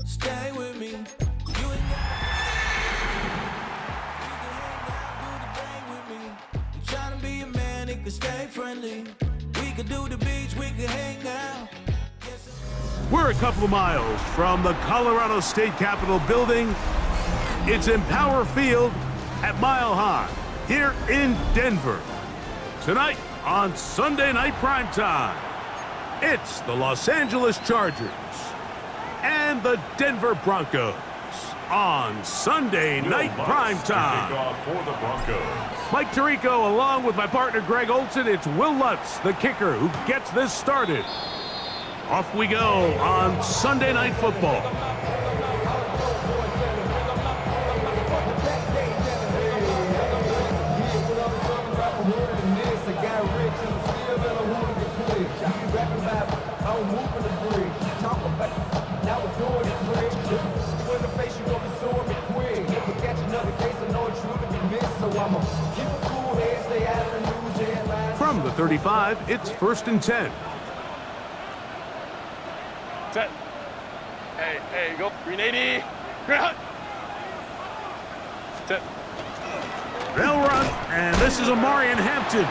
Stay with me. You ain't got with me. I'm trying to be a man that can stay friendly. We could do the beach, we could hang out. We're a couple of miles from the Colorado State Capitol building. It's Empower Field at Mile High here in Denver. Tonight on Sunday Night Primetime, it's the Los Angeles Chargers and the Denver Broncos on Sunday Night Primetime. For the Broncos. Mike Tirico along with my partner Greg Olson. It's Will Lutz, the kicker, who gets this started. Off we go on Sunday Night Football. From the 35, it's 1st and 10. Set. Hey, go. 380. Set. They'll run, and this is Amarian Hampton.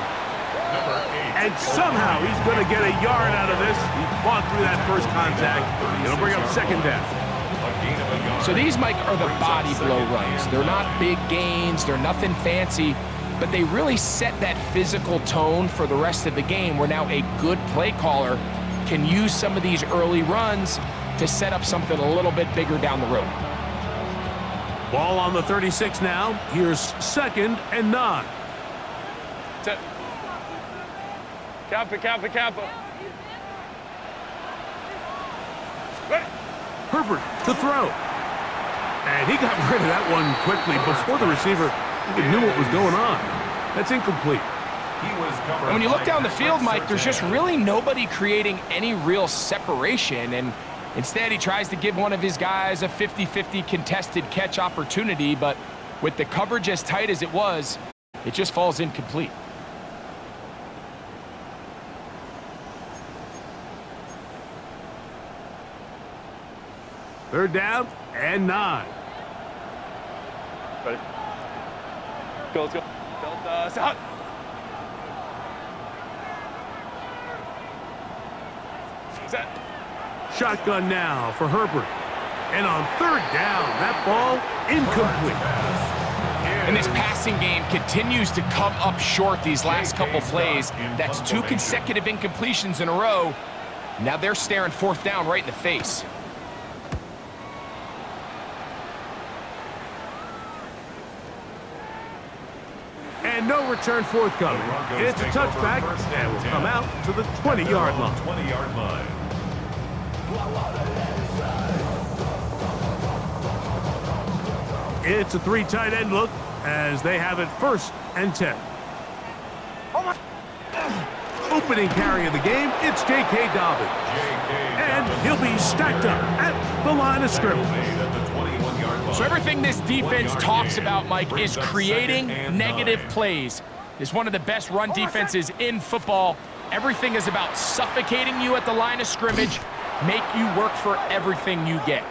And somehow he's going to get a yard out of this. He fought through that first contact. It'll bring up 2nd down. So these, Mike, are the body blow runs. They're not big gains. They're nothing fancy. But they really set that physical tone for the rest of the game, where now a good play caller can use some of these early runs to set up something a little bit bigger down the road. Ball on the 36 now. Here's 2nd and 9. Set. Kappa. Herbert to throw. And he got rid of that one quickly before the receiver even knew what was going on. That's incomplete. And when you look down the field, Mike, there's just really nobody creating any real separation. And instead, he tries to give one of his guys a 50-50 contested catch opportunity. But with the coverage as tight as it was, it just falls incomplete. Third down and 9. Ready? Go, let's go. Out. Set. Shotgun now for Herbert. And on 3rd down, that ball incomplete. And this passing game continues to come up short these last couple plays. That's 2 consecutive incompletions in a row. Now they're staring 4th down right in the face. And no return forthcoming. It's a touchback and will come out to the 20-yard line. 20-yard line. It's a 3 tight end look as they have it 1st and 10. Opening carry of the game, it's J.K. Dobbins. And he'll be stacked up at the line of scrimmage. So everything this defense talks about, Mike, is creating negative plays. It's one of the best run defenses in football. Everything is about suffocating you at the line of scrimmage, make you work for everything you get.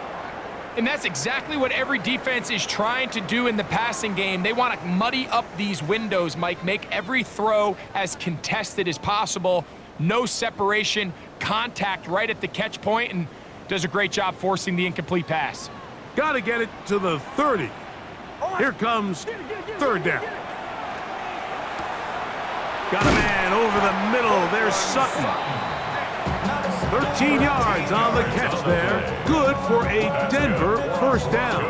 And that's exactly what every defense is trying to do in the passing game. They want to muddy up these windows, Mike, make every throw as contested as possible. No separation, contact right at the catch point, and does a great job forcing the incomplete pass. Got to get it to the 30. Here comes 3rd down. Got a man over the middle. There's Sutton. 13 yards on the catch there. Good for a Denver 1st down.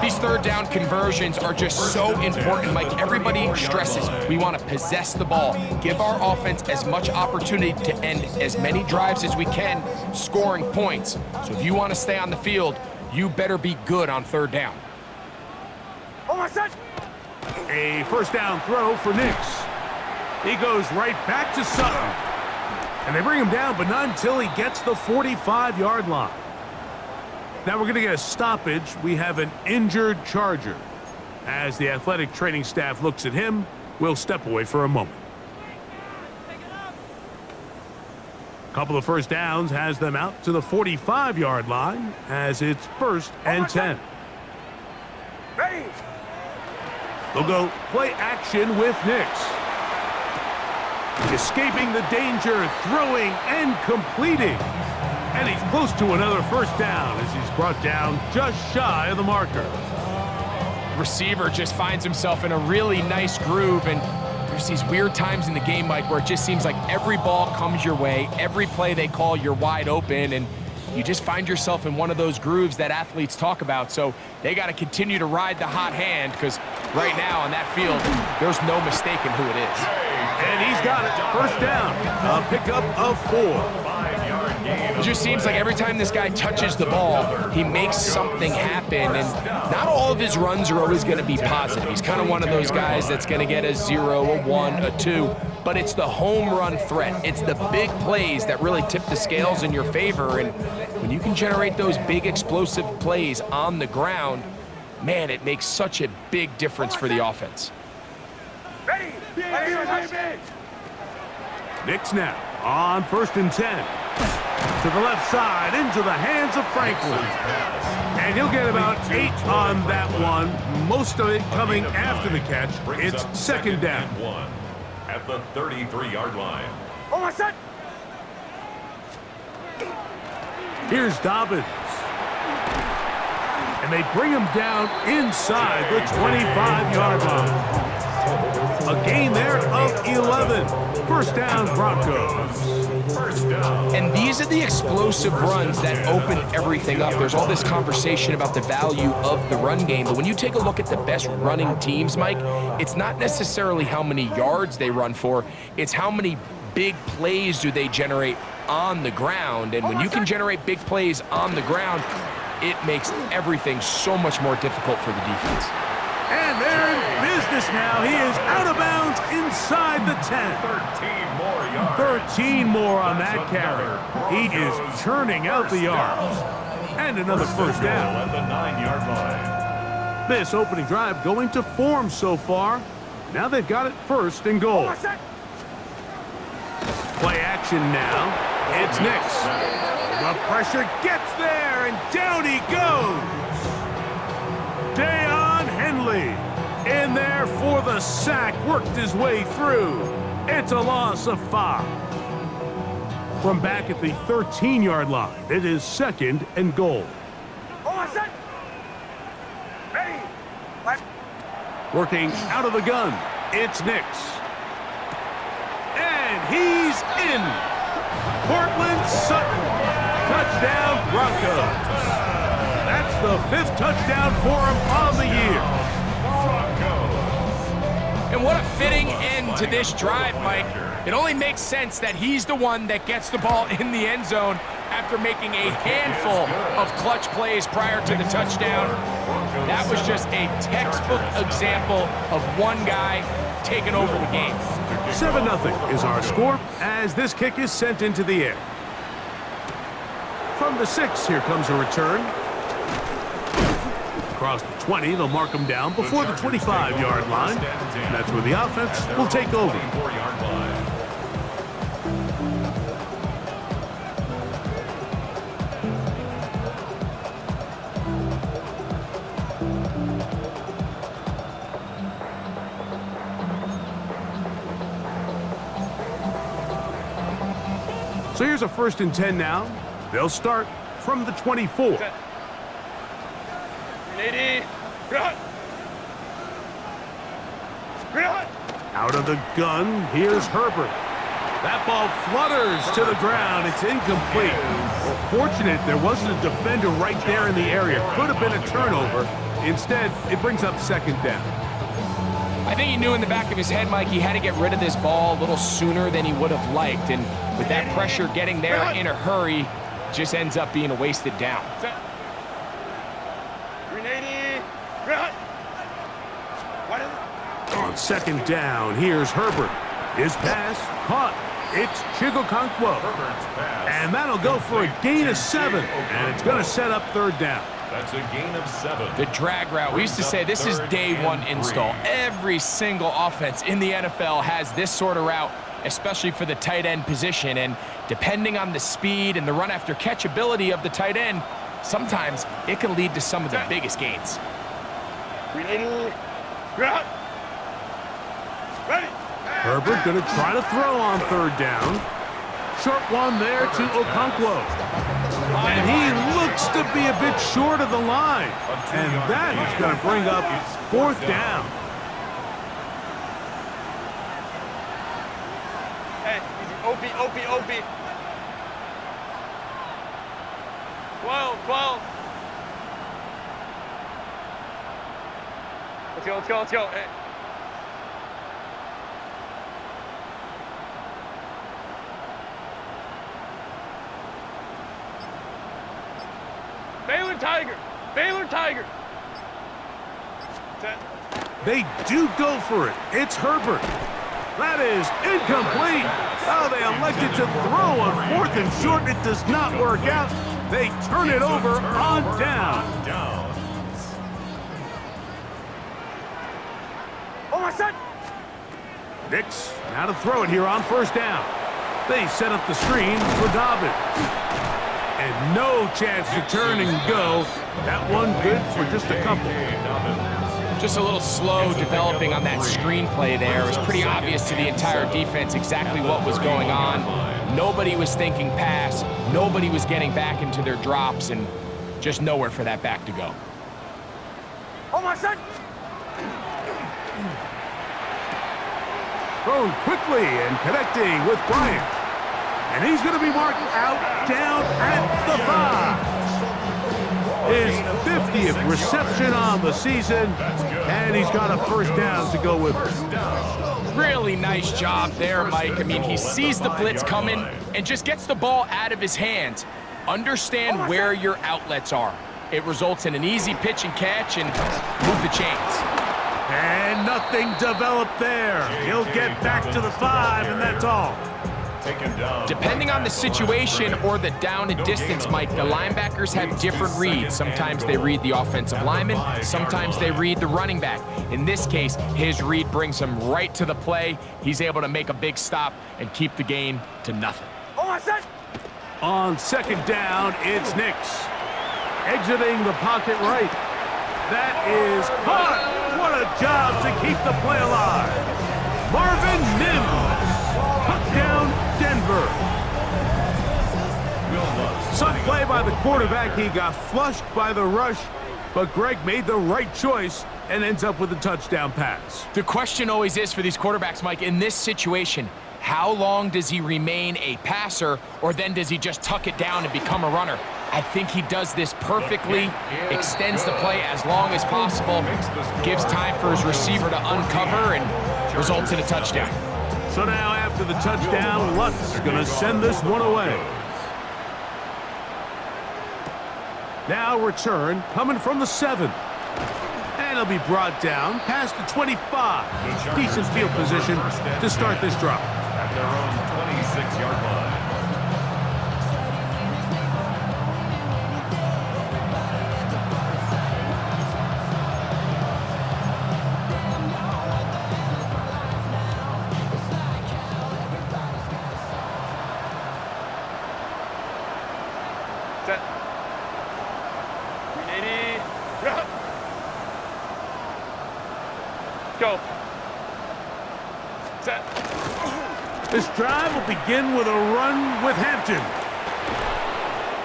These 3rd down conversions are just so important, Mike. Everybody stresses we want to possess the ball, give our offense as much opportunity to end as many drives as we can, scoring points. So if you want to stay on the field, you better be good on 3rd down. A 1st down throw for Nix. He goes right back to Sutton. And they bring him down, but not until he gets the 45-yard line. Now we're going to get a stoppage. We have an injured Charger. As the athletic training staff looks at him, we'll step away for a moment. Couple of first downs has them out to the 45-yard line as it's 1st and 10. They'll go play action with Nix. Escaping the danger, throwing and completing. And he's close to another first down as he's brought down just shy of the marker. Receiver just finds himself in a really nice groove, and there's these weird times in the game, Mike, where it just seems like every ball comes your way, every play they call, you're wide open, and you just find yourself in one of those grooves that athletes talk about. So they got to continue to ride the hot hand, because right now on that field, there's no mistaking who it is. And he's got it. First down. A pickup of 4. It just seems like every time this guy touches the ball, he makes something happen, and not all of his runs are always going to be positive. He's kind of one of those guys that's going to get a 0, a 1, a 2, but it's the home run threat. It's the big plays that really tip the scales in your favor, and when you can generate those big explosive plays on the ground, man, it makes such a big difference for the offense. Nix now on 1st and 10. To the left side, into the hands of Franklin. And he'll get about 8 on that one. Most of it coming after the catch. It's 2nd down. At the 33-yard line. Here's Dobbins. And they bring him down inside the 25-yard line. A gain there of 11. First down, Broncos. And these are the explosive runs that open everything up. There's all this conversation about the value of the run game, but when you take a look at the best running teams, Mike, it's not necessarily how many yards they run for, it's how many big plays do they generate on the ground. And when you can generate big plays on the ground, it makes everything so much more difficult for the defense. And they're in business now. He is out of bounds inside the 10. 13 more on that carry. He is churning out the yards. And another first down. At the 9-yard line. This opening drive going to form so far. Now they've got it 1st and goal. Play action now. It's Nix. The pressure gets there, and down he goes. Deion Henley in there for the sack, worked his way through. It's a loss of 5. From back at the 13-yard line, it is 2nd and goal. Working out of the gun, it's Nix. And he's in. Portland Sutton. Touchdown, Broncos. That's the 5th touchdown for him on the year. And what a fitting end to this drive, Mike. It only makes sense that he's the one that gets the ball in the end zone after making a handful of clutch plays prior to the touchdown. That was just a textbook example of one guy taking over the game. 7-0 is our score as this kick is sent into the air. From the 6, here comes a return. Across the 20, they'll mark him down before the 25-yard line. And that's where the offense will take over. So here's a 1st and 10 now. They'll start from the 24. Out of the gun, here's Herbert. That ball flutters to the ground. It's incomplete. Well, fortunate there wasn't a defender right there in the area. Could have been a turnover. Instead, it brings up 2nd down. I think he knew in the back of his head, Mike, he had to get rid of this ball a little sooner than he would have liked. And with that pressure getting there in a hurry, just ends up being a wasted down. On 2nd down, here's Herbert. His pass caught. It's Chigokonkwo. And that'll go for a gain of 7. And it's going to set up 3rd down. That's a gain of 7. The drag route. We used to say this is day 1 install. Every single offense in the NFL has this sort of route especially for the tight end position. And depending on the speed and the run after catch ability of the tight end, sometimes it can lead to some of the biggest gains. Herbert going to try to throw on third down. Short one there to Okonkwo. And he looks to be a bit short of the line. And that is going to bring up fourth down. Hey, easy. OP. 12. Let's go. Hey. Baylor Tiger. They do go for it. It's Herbert. That is incomplete. Oh, they elected to throw on fourth and short. It does not work out. They turn it over on down. Oh, my son! Nix now to throw it here on first down. They set up the screen for Dobbins. And no chance to turn and go. That one good for just a couple. Just a little slow developing on that screenplay there. It was pretty obvious to the entire defense exactly what was going on. Nobody was thinking pass. Nobody was getting back into their drops, and just nowhere for that back to go. Oh, my son! Thrown quickly and connecting with Bryant. And he's going to be marked out down at the 5. His 50th reception on the season, and he's got a first down to go with it. Really nice job there, Mike. I mean, he sees the blitz coming and just gets the ball out of his hands. Understand where your outlets are. It results in an easy pitch and catch and move the chains. And nothing developed there. He'll get back to the 5, and that's all. Depending on the situation or the down and distance, Mike, the linebackers have different reads. Sometimes they read the offensive lineman, sometimes they read the running back. In this case, his read brings him right to the play. He's able to make a big stop and keep the gain to nothing. On second down, it's Nix. Exiting the pocket right. That is caught. What a job to keep the play alive. Marvin Mims. Touchdown, Denver. Some play by the quarterback. He got flushed by the rush, but Greg made the right choice and ends up with a touchdown pass. The question always is for these quarterbacks, Mike, in this situation, how long does he remain a passer, or then does he just tuck it down and become a runner? I think he does this perfectly, extends the play as long as possible, gives time for his receiver to uncover, and results in a touchdown. So now after the touchdown, Lutz going to send this one away. Now return coming from the 7. And it'll be brought down past the 25. Decent field position to start this drive. At their own 26-yard line. Go. Set. This drive will begin with a run with Hampton.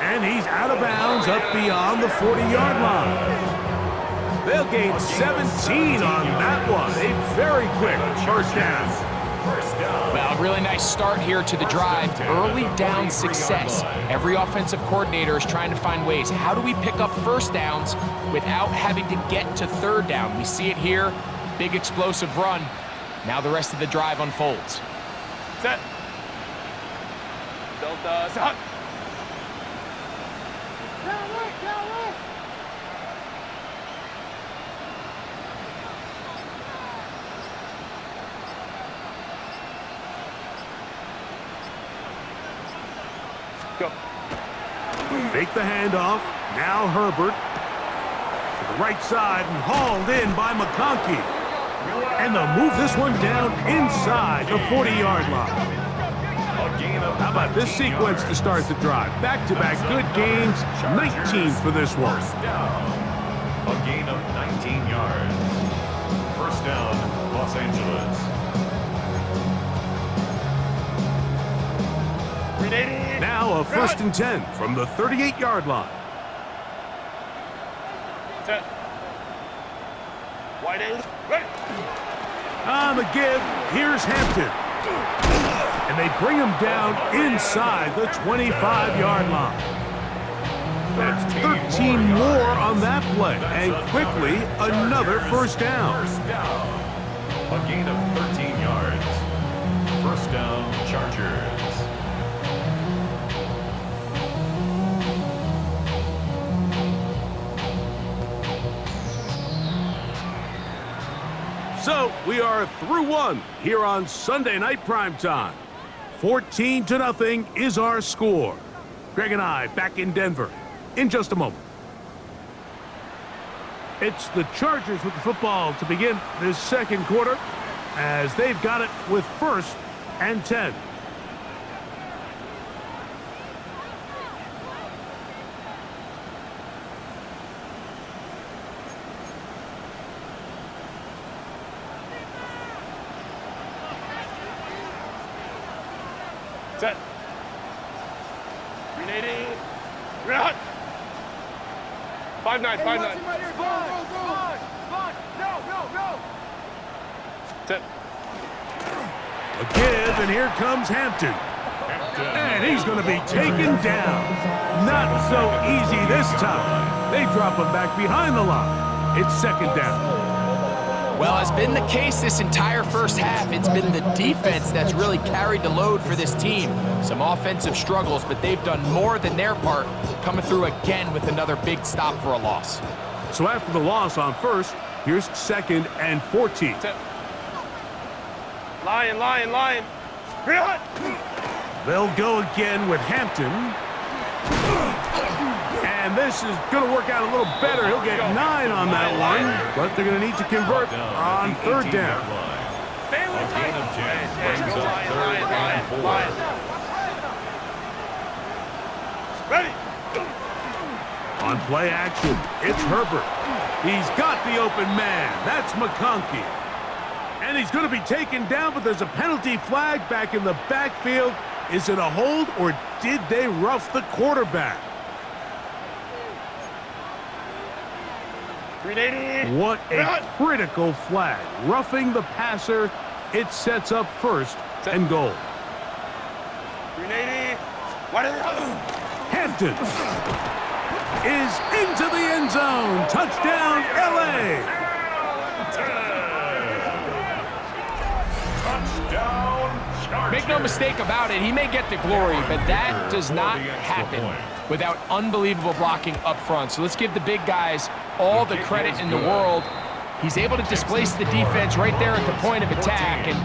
And he's out of bounds up beyond the 40-yard line. They'll gain 17 on that one. A very quick first down. Well, really nice start here to the drive. Early down success. Every offensive coordinator is trying to find ways. How do we pick up first downs without having to get to third down? We see it here. Big explosive run. Now the rest of the drive unfolds. Set. Delta, set. Go. Fake the handoff. Now Herbert to the right side and hauled in by McConkey. And they'll move this one down inside the 40-yard line. How about this sequence to start the drive? Back-to-back good gains, 19 for this one. First down. A gain of 19 yards. First down, Los Angeles. Now a 1st and 10 from the 38-yard line. On the give, here's Hampton. And they bring him down inside the 25-yard line. That's 13 more on that play, and quickly another first down. First down. A gain of 13 yards. First down, Chargers. So we are through one here on Sunday Night Primetime. 14-0 is our score. Greg and I back in Denver in just a moment. It's the Chargers with the football to begin this second quarter as they've got it with 1st and 10. Set. Grenading. Run. 5-9, 5-9. No. Set. A give, and here comes Hampton. And he's going to be taken down. Not so easy this time. They drop him back behind the line. It's 2nd down. Well, as been the case this entire first half, it's been the defense that's really carried the load for this team. Some offensive struggles, but they've done more than their part, coming through again with another big stop for a loss. So after the loss on 1st, here's 2nd and 14. Lion. Run. They'll go again with Hampton. And this is going to work out a little better. He'll get 9 on that one, but they're going to need to convert on 3rd down. A gain of 10 brings up 3rd and 4. Ready. On play action, it's Herbert. He's got the open man. That's McConkey. And he's going to be taken down, but there's a penalty flag back in the backfield. Is it a hold, or did they rough the quarterback? What a critical flag. Roughing the passer, it sets up 1st and goal. Hampton is into the end zone. Touchdown, LA. Touchdown, Chargers. Make no mistake about it, he may get the glory, but that does not happen without unbelievable blocking up front. So let's give the big guys all the credit in the world. He's able to displace the defense right there at the point of attack, and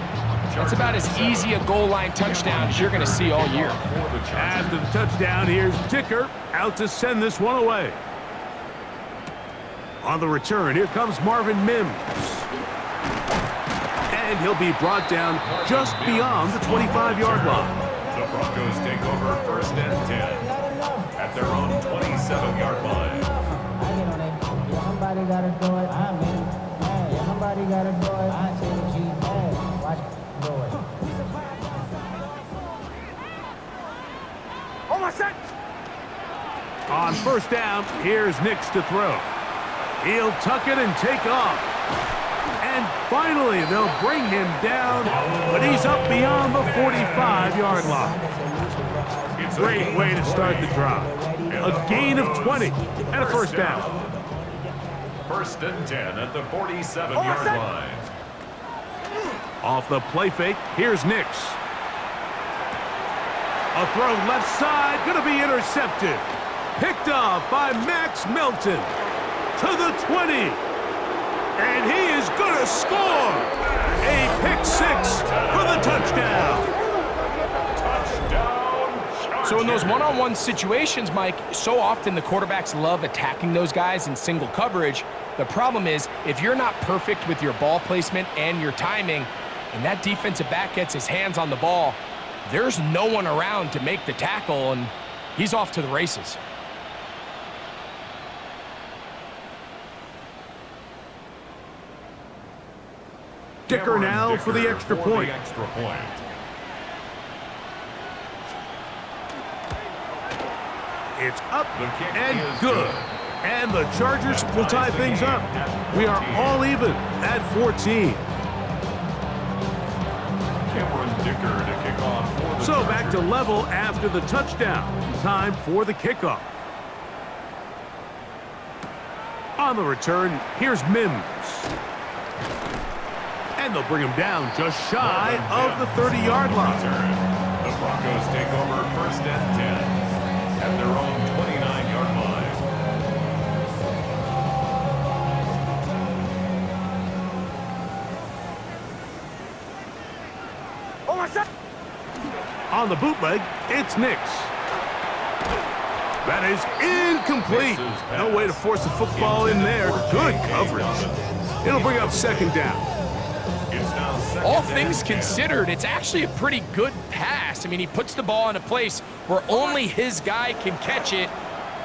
that's about as easy a goal line touchdown as you're going to see all year. After the touchdown, here's Dicker out to send this one away. On the return, here comes Marvin Mims. And he'll be brought down just beyond the 25-yard line. The Broncos take over 1st and 10 at their own 27-yard line. Somebody gotta do it. I'm in. Hey, somebody gotta do it. I say the G. Hey, watch do it. Almost set. On 1st down, here's Nix to throw. He'll tuck it and take off. And finally, they'll bring him down, but he's up beyond the 45-yard line. Great way to start the drive. A gain of 20 and a 1st down. 1st and 10 at the 47-yard line. Off the play fake, here's Nix. A throw left side, gonna be intercepted. Picked off by Max Melton to the 20. And he is gonna score. A pick 6 for the touchdown. Touchdown, Chargers. So in those one-on-one situations, Mike, so often the quarterbacks love attacking those guys in single coverage. The problem is, if you're not perfect with your ball placement and your timing, and that defensive back gets his hands on the ball, there's no one around to make the tackle, and he's off to the races. Dicker now for the extra point. It's up and good. And the Chargers will tie things up. We are all even at 14. So back to level after the touchdown. Time for the kickoff. On the return, here's Mims. And they'll bring him down just shy of the 30-yard line. The Broncos take over 1st and 10 at their own 29-yard line. On the bootleg, it's Nix. That is incomplete. No way to force the football in there. Good coverage. It'll bring up 2nd down. All things considered, it's actually a pretty good pass. I mean, he puts the ball in a place where only his guy can catch it,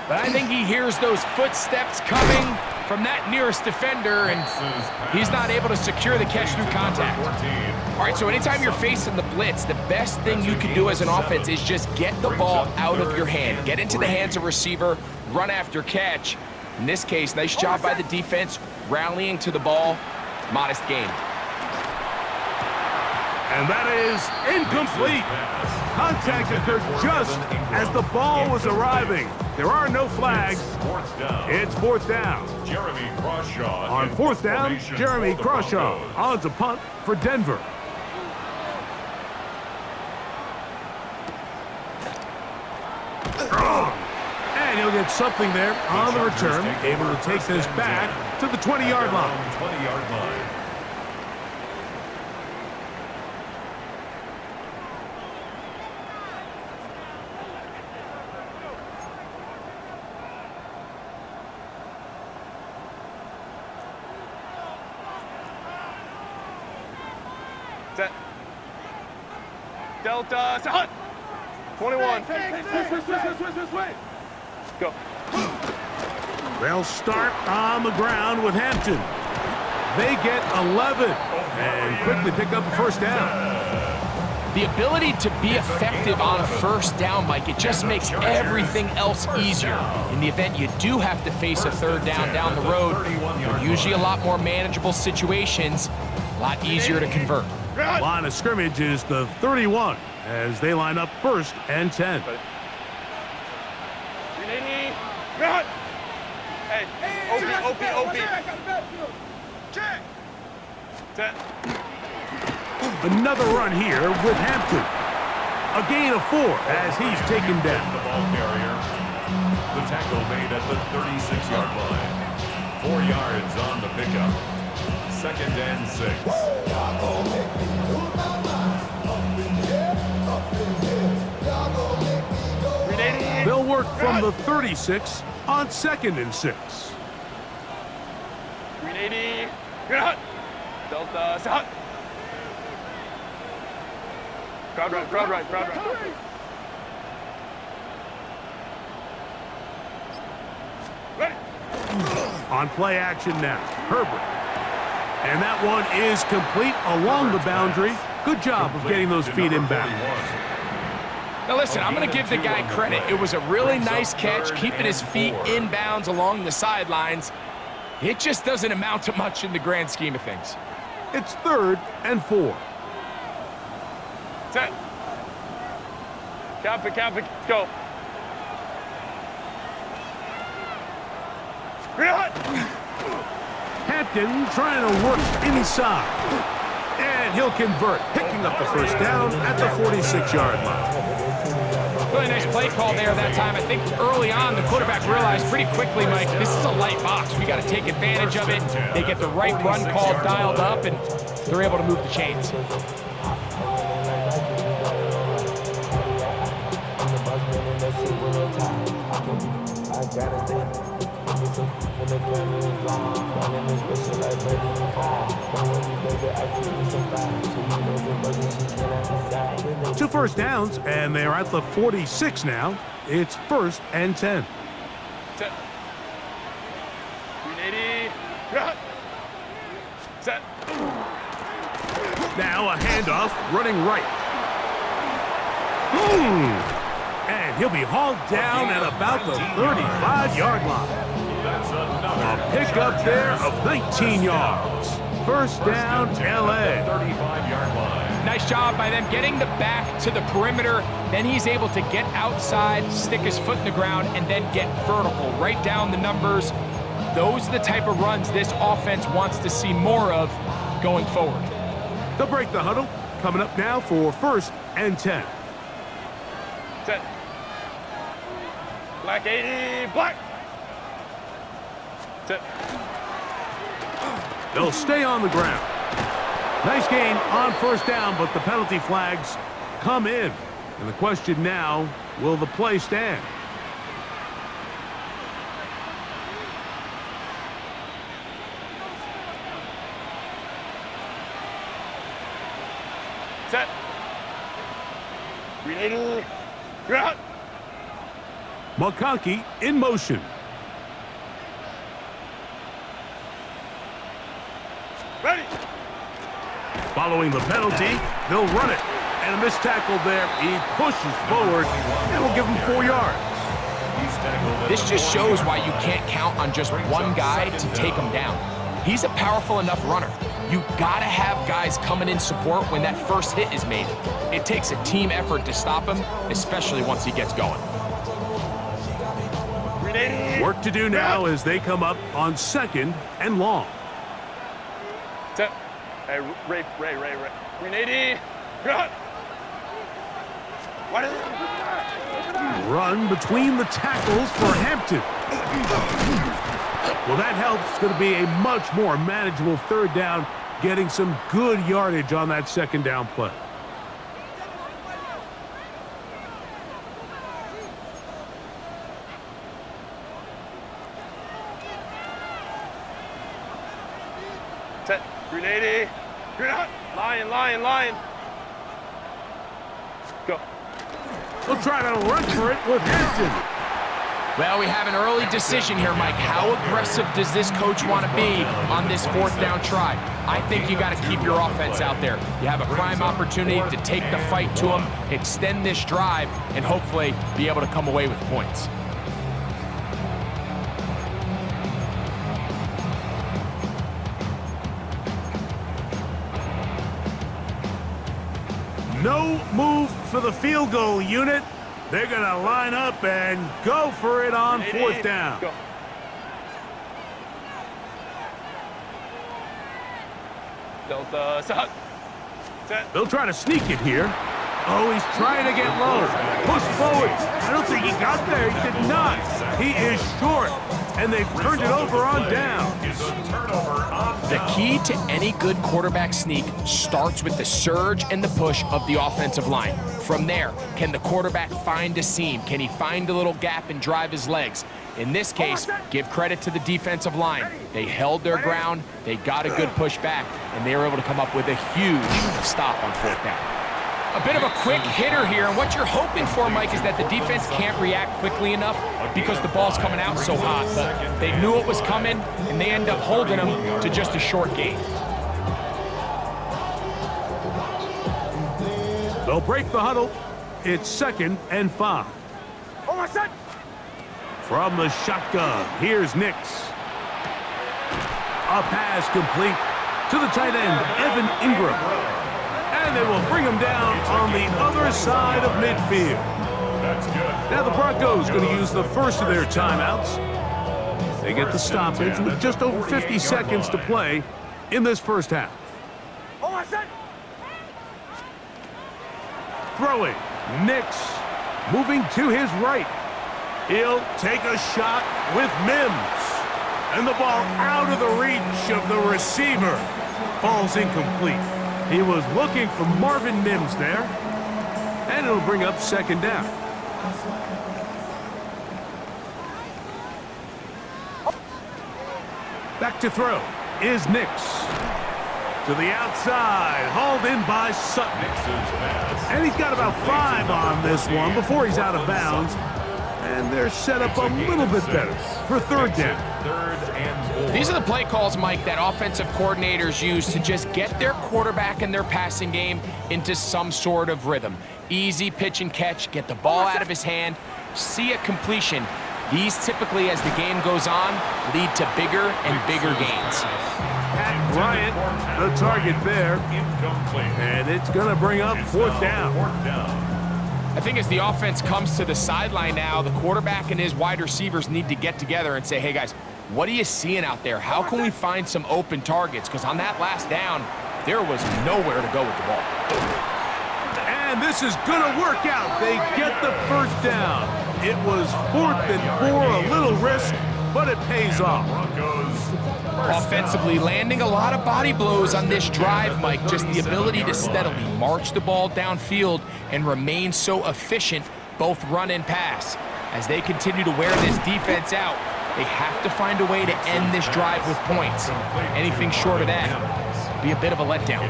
but I think he hears those footsteps coming from that nearest defender, and he's not able to secure the catch through contact. All right, so anytime you're facing the blitz, the best thing you can do as an offense is just get the ball out of your hand. Get into the hands of receiver, run after catch. In this case, nice job by the defense, rallying to the ball. Modest gain. And that is incomplete. Contact occurred just as the ball was arriving. There are no flags. It's 4th down. On 4th down, Jeremy Crawshaw on to punt for Denver. And he'll get something there on the return, able to take this back to the 20-yard line. Set. Delta. Set. 21. Go. They'll start on the ground with Hampton. They get 11 and quickly pick up the 1st down. The ability to be effective on 1st down, Mike, it just makes everything else easier. In the event you do have to face a 3rd down the road, they're usually a lot more manageable situations, a lot easier to convert. Line of scrimmage is the 31 as they line up 1st and 10. Hey, OP. Set. Another run here with Hampton. A gain of 4 as he's taken down. The ball carrier. The tackle made at the 36-yard line. 4 yards on the pickup. 2nd and 6. They'll work from the 36 on 2nd and 6. 380. Delta. Set. Crowd right. Ready. On play action now, Herbert. And that one is complete along the boundary. Good job of getting those feet inbound. Now listen, I'm going to give the guy credit. It was a really nice catch, keeping his feet inbounds along the sidelines. It just doesn't amount to much in the grand scheme of things. It's 3rd and 4. Set. Cap it, go. Hampton trying to work inside. And he'll convert, picking up the 1st down at the 46-yard line. Really nice play call there that time. I think early on, the quarterback realized pretty quickly, Mike, this is a light box. We got to take advantage of it. They get the right run call dialed up, and they're able to move the chains. Two first downs, and they're at the 46 now. It's 1st and 10. Set. 380. Cut. Set. Now a handoff, running right. And he'll be hauled down at about the 35-yard line. That's another A pickup there of 19 yards. First down, LA. 35-yard line. Nice job by them getting the back to the perimeter. Then he's able to get outside, stick his foot in the ground, and then get vertical. Right down the numbers. Those are the type of runs this offense wants to see more of going forward. They'll break the huddle. Coming up now for 1st and 10. Set. Black 80. Black. Set. They'll stay on the ground. Nice gain on first down, but the penalty flags come in. And the question now, will the play stand? Set. 380. Cut. McConkey in motion. Ready. Following the penalty, they'll run it. And a missed tackle there. He pushes forward, and will give him 4 yards. This just shows why you can't count on just one guy to take him down. He's a powerful enough runner. You gotta have guys coming in support when that first hit is made. It takes a team effort to stop him, especially once he gets going. Work to do now as they come up on 2nd and long. Set. Hey, Ray. 380. Cut. What is it? Run between the tackles for Hampton. Well, that helps. It's going to be a much more manageable 3rd down, getting some good yardage on that 2nd down play. Set. 380. Cut. Lion. Go. They'll try to run for it with Hampton. Well, we have an early decision here, Mike. How aggressive does this coach want to be on this 4th down try? I think you got to keep your offense out there. You have a prime opportunity to take the fight to them, extend this drive, and hopefully be able to come away with points. No move for the field goal unit. They're going to line up and go for it on 4th down. Go. Delta. Set. They'll try to sneak it here. Oh, he's trying to get low. Push forward. I don't think he got there. He did not. He is short. And they've turned it over on down. The key to any good quarterback sneak starts with the surge and the push of the offensive line. From there, can the quarterback find a seam? Can he find a little gap and drive his legs? In this case, give credit to the defensive line. They held their ground, they got a good push back, and they were able to come up with a huge stop on 4th down. A bit of a quick hitter here, and what you're hoping for, Mike, is that the defense can't react quickly enough because the ball's coming out so hot. But they knew it was coming, and they end up holding them to just a short gain. They'll break the huddle. It's 2nd and 5. From the shotgun, here's Nix. A pass complete to the tight end, Evan Ingram. And they will bring him down on the other side of midfield. That's good. Now the Broncos going to use the first of their timeouts. They get the stoppage with just over 50 seconds to play in this first half. Throwing, Nix moving to his right. He'll take a shot with Mims. And the ball out of the reach of the receiver. Falls incomplete. He was looking for Marvin Mims there. And it'll bring up 2nd down. Back to throw is Nix. To the outside, hauled in by Sutton. And he's got about 5 on this one before he's out of bounds. And they're set up a little bit better for third down. These are the play calls, Mike, that offensive coordinators use to just get their quarterback and their passing game into some sort of rhythm. Easy pitch and catch, get the ball out of his hand, see a completion. These typically, as the game goes on, lead to bigger and bigger gains. Pat Bryant, the target there. And it's going to bring up fourth down. I think as the offense comes to the sideline now, the quarterback and his wide receivers need to get together and say, hey, guys, what are you seeing out there? How can we find some open targets? Because on that last down, there was nowhere to go with the ball. And this is going to work out. They get the first down. It was 4th and 4, a little risk, but it pays off. Offensively, landing a lot of body blows on this drive, Mike. Just the ability to steadily march the ball downfield and remain so efficient, both run and pass. As they continue to wear this defense out, they have to find a way to end this drive with points. Anything short of that be a bit of a letdown.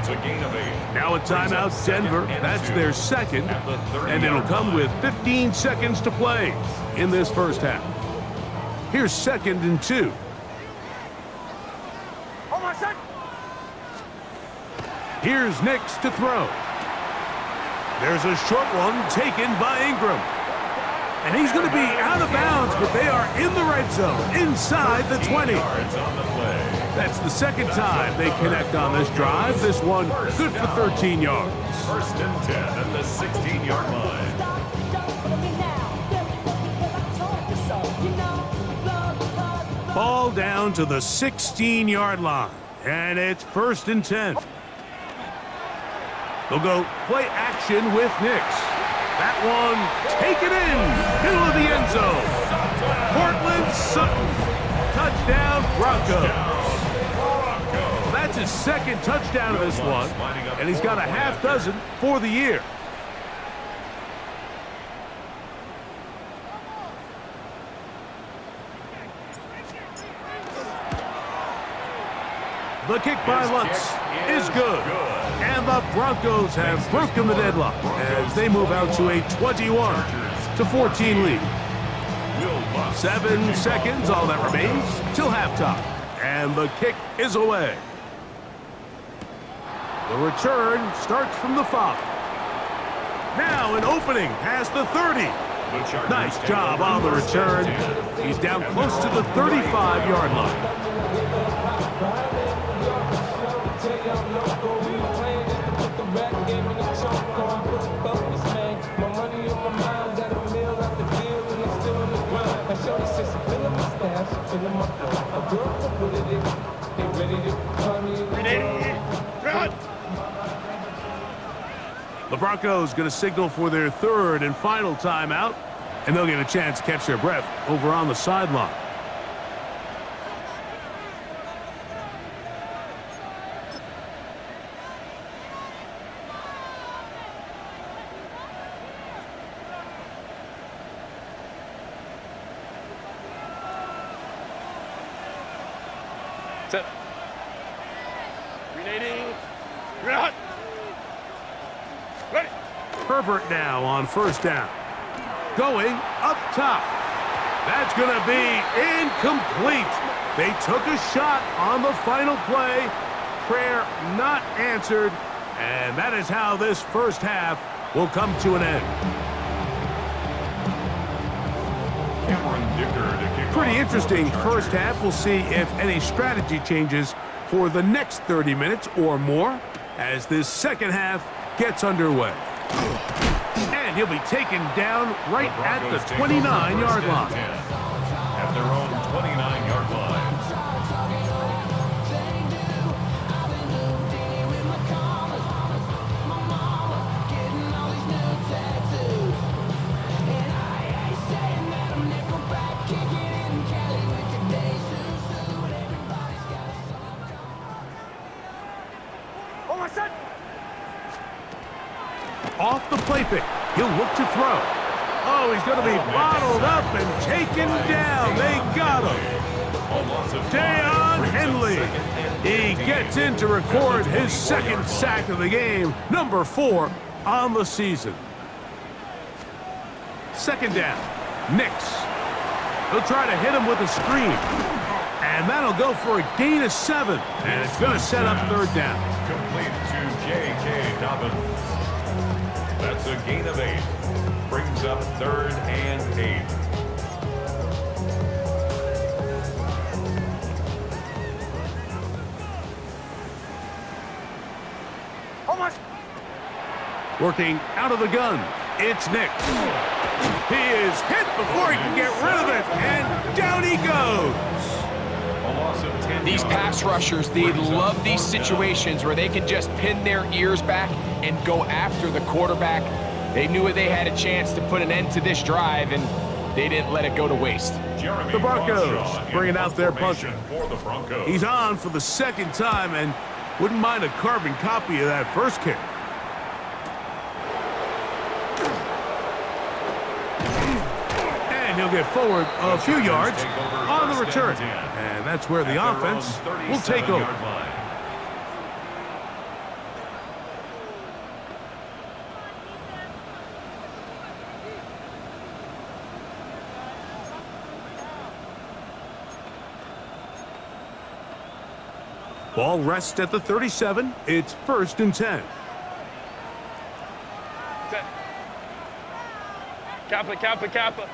Now a timeout, Denver. That's their second, and it'll come with 15 seconds to play in this first half. Here's 2nd and 2. Here's Nix to throw. There's a short one taken by Ingram. And he's going to be out of bounds, but they are in the red zone, inside the 20. That's the second time they connect on this drive. This one good for 13 yards. 1st and 10 at the 16-yard line. Ball down to the 16-yard line, and it's 1st and 10. They'll go play action with Nix. That one taken in, middle of the end zone. Cortland Sutton, touchdown Broncos. That's his 2nd touchdown of this one, and he's got a half dozen for the year. The kick by Lutz is good. And the Broncos have broken the deadlock as they move out to a 21-14 lead. 7 seconds, all that remains, till halftime. And the kick is away. The return starts from the 5. Now an opening past the 30. Nice job on the return. He's down close to the 35-yard line. The Broncos going to signal for their 3rd and final timeout, and they'll get a chance to catch their breath over on the sideline. Set. Ready. Herbert now on 1st down. Going up top. That's going to be incomplete. They took a shot on the final play. Prayer not answered. And that is how this first half will come to an end. Pretty interesting first half. We'll see if any strategy changes for the next 30 minutes or more as this second half gets underway. And he'll be taken down right at the 29-yard line. At their own 29-yard line. Off the play fake, he'll look to throw. Oh, he's going to be bottled up and taken down. They got him. Deion Henley. He gets in to record his second sack of the game, number 4 on the season. Second down, Nix. He'll try to hit him with a screen. And that'll go for a gain of 7. And it's going to set up third down. Complete to J.K. Dobbins. That's a gain of 8. Brings up 3rd and 8. Working out of the gun, it's Nix. He is hit before he can get rid of it, and down he goes. These pass rushers, they love these situations where they can just pin their ears back and go after the quarterback. They knew they had a chance to put an end to this drive, and they didn't let it go to waste. The Broncos bringing out their puncher. For the Broncos. He's on for the second time and wouldn't mind a carbon copy of that first kick. And he'll get forward a few yards on the return. And that's where the offense will take over. Ball rests at the 37. It's 1st and 10. Kappa, Kappa, Kappa.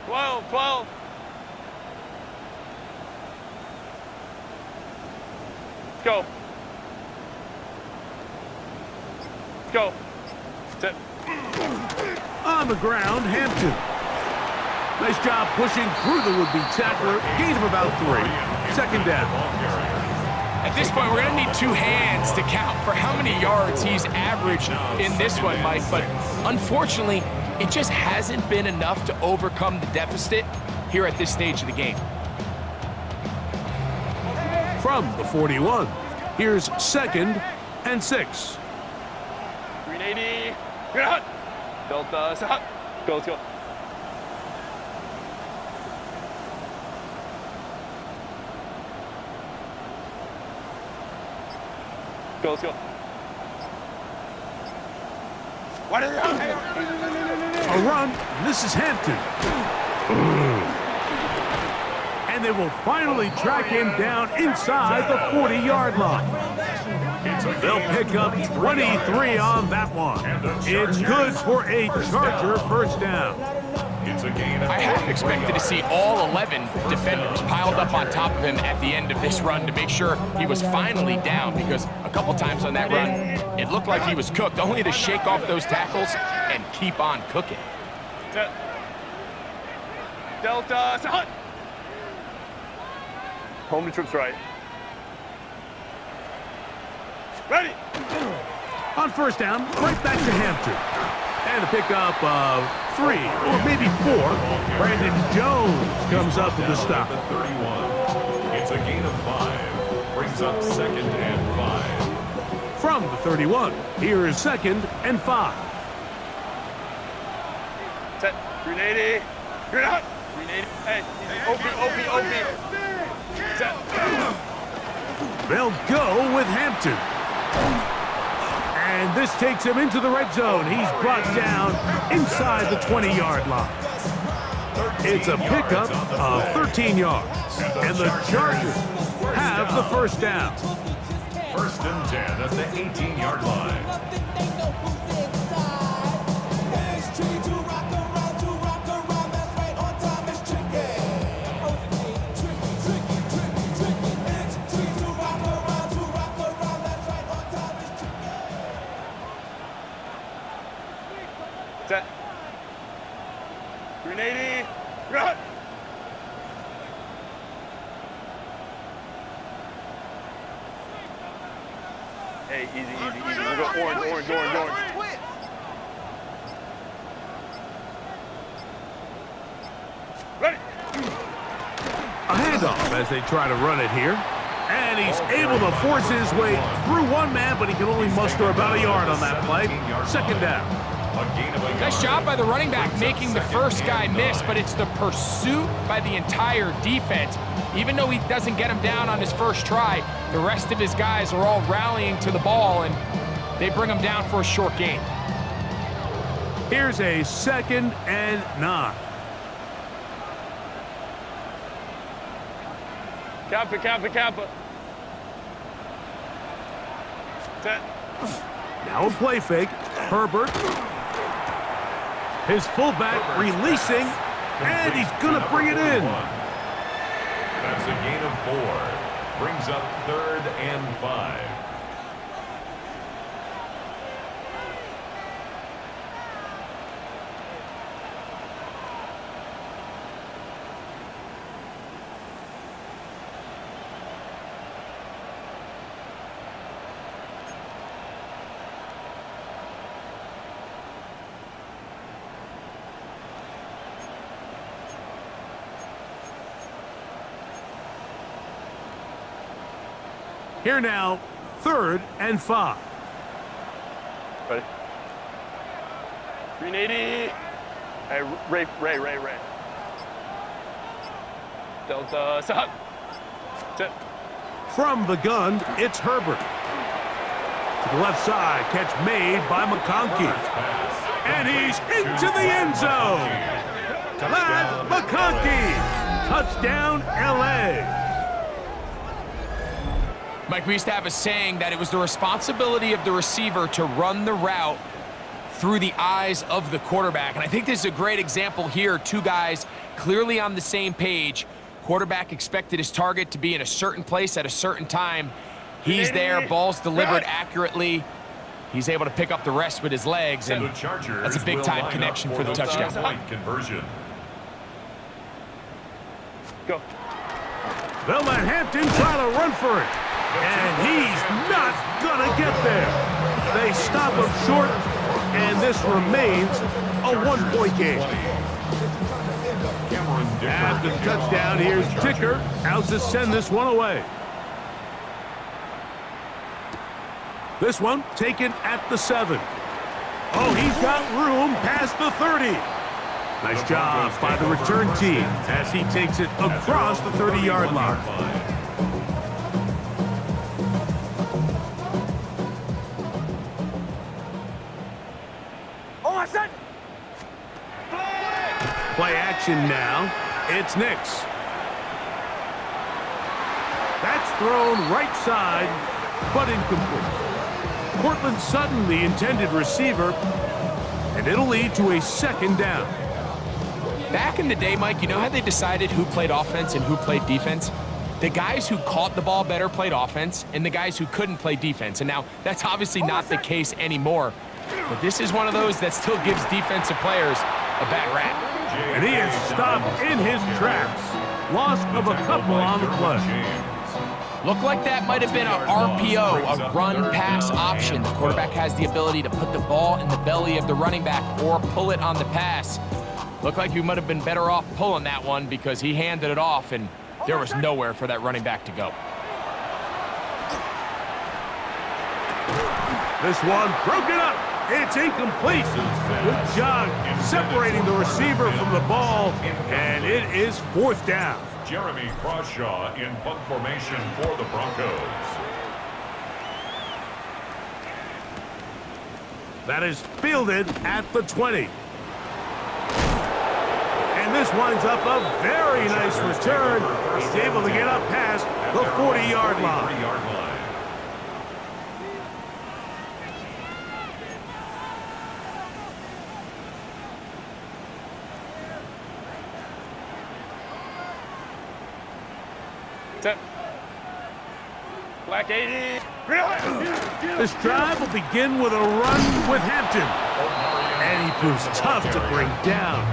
12, 12. Let's go. Let's go. Sit. On the ground, Hampton. Nice job pushing through the would-be tackler. Gain of about 3. Second down. At this point, we're going to need 2 hands to count for how many yards he's averaged in this one, Mike. But unfortunately, it just hasn't been enough to overcome the deficit here at this stage of the game. From the 41, here's 2nd and 6. 380. Good hot. Delta, hot. Go, let's go. Go, let's go. What is it? A run. This is Hampton. And they will finally track him down inside the 40-yard line. They'll pick up 23 on that one. It's good for a Charger first down. I half expected to see all 11 defenders piled up on top of him at the end of this run to make sure he was finally down, because a couple times on that run, it looked like he was cooked, only to shake off those tackles and keep on cooking. Delta, hot. Home to trips right. Ready. On first down, right back to Hampton. And a pickup of 3 or maybe 4. Brandon Jones comes up with the stop. 31. It's a gain of 5. Brings up 2nd and 5. From the 31, here is 2nd and 5. Set. 380. Good hot. 380. Hey, OP. Set. They'll go with Hampton. And this takes him into the red zone. He's brought down inside the 20-yard line. It's a pickup of 13 yards. And the Chargers have the first down. 1st and 10 at the 18-yard line. Set. 380. Run. Hey, easy. We'll go orange. Ready. A handoff as they try to run it here. And he's able to force his way through one man, but he can only muster about a yard on that play. Second down. A gain of a yard. Nice job by the running back Brings up making the second first guy and miss, 9. but it's the pursuit by the entire defense. Even though he doesn't get him down on his first try, the rest of his guys are all rallying to the ball, and they bring him down for a short gain. Here's a 2nd and 9. Kappa, kappa, kappa. Set. Now a play fake. Herbert. His fullback releasing, and he's going to bring it in. That's a gain of 4. Brings up 3rd and 5. Here now, 3rd and 5. Ready? 380. Hey, Ray. Delta, stop. Set. From the gun, it's Herbert. To the left side, catch made by McConkey. And he's into the end zone. Glad McConkey. Touchdown, L.A. Mike, we used to have a saying that it was the responsibility of the receiver to run the route through the eyes of the quarterback. And I think this is a great example here. Two guys clearly on the same page. Quarterback expected his target to be in a certain place at a certain time. He's there, ball's delivered accurately. He's able to pick up the rest with his legs, and that's a big-time connection for the touchdown. Point conversion. Go. They'll let Hampton try to run for it. And he's not gonna get there. They stop him short, and this remains a 1-point game. After the touchdown, here's Dicker out to send this one away. This one taken at the 7. Oh, he's got room past the 30. Nice job by the return team as he takes it across the 30-yard line. Play action now. It's Nix. That's thrown right side, but incomplete. Cortland Sutton, the intended receiver, and it'll lead to a 2nd down. Back in the day, Mike, you know how they decided who played offense and who played defense? The guys who caught the ball better played offense, and the guys who couldn't play defense. And now, that's obviously not the case anymore. But this is one of those that still gives defensive players a bad rap. And he is stopped in his tracks. Loss of a couple on the play. Looked like that might have been a RPO, a run-pass option. The quarterback has the ability to put the ball in the belly of the running back or pull it on the pass. Looked like he might have been better off pulling that one because he handed it off, and there was nowhere for that running back to go. This one broken up. It's incomplete. Good job separating the receiver from the ball, and it is 4th down. Jeremy Crawshaw in punt formation for the Broncos. That is fielded at the 20. And this winds up a very nice return. He's able to get up past the 40-yard line. Set. Black 80. This drive will begin with a run with Hampton. And he proves tough to bring down.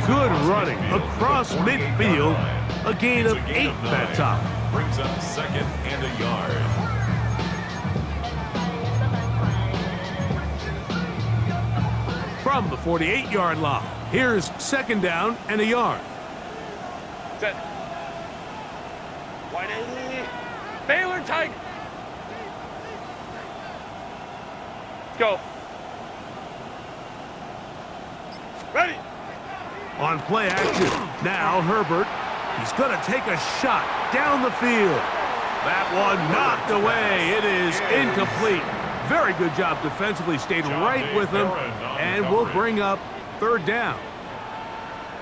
Good running across midfield. A gain of 8 that time. Brings up 2nd and a yard. From the 48-yard line, here's 2nd down and a yard. Set. 180. Baylor Tiger. Let's go. On play action, now Herbert. He's going to take a shot down the field. That one knocked away. It is incomplete. Very good job defensively. Stayed right with him, and will bring up third down.